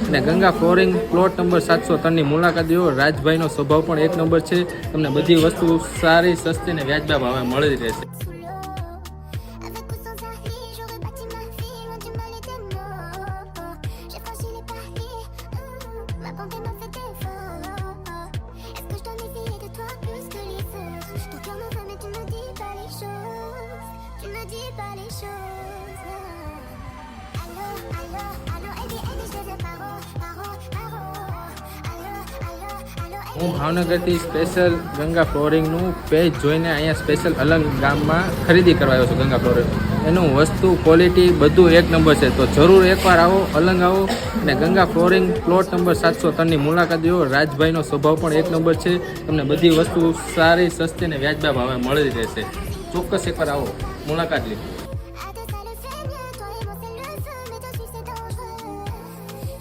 અને Ganga flooring plot number 703ની મુલાકાત લો। રાજભાઈનો સ્વભાવ પણ એક નંબર છે। તમને બધી વસ્તુ સારી, સસ્તી અને વ્યાજબી ભાવે મળી રહેશે। હું ભાવનગરથી સ્પેશિયલ ગંગા ફ્લોરિંગનું પેજ જોઈને અહીંયા સ્પેશિયલ અલંગ ગામમાં ખરીદી કરવા આવ્યો છું। ગંગા ફ્લોરિંગ એનું વસ્તુ ક્વોલિટી બધું એક નંબર છે। તો જરૂર એકવાર આવો, અલંગ આવો અને ગંગા ફ્લોરિંગ પ્લોટ નંબર 703ની મુલાકાત લો। રાજભાઈનો સ્વભાવ પણ એક નંબર છે। તમને બધી વસ્તુ સારી, સસ્તી અને વ્યાજબી ભાવે મળી રહેશે। ચોક્કસ એકવાર આવો, મુલાકાત લો।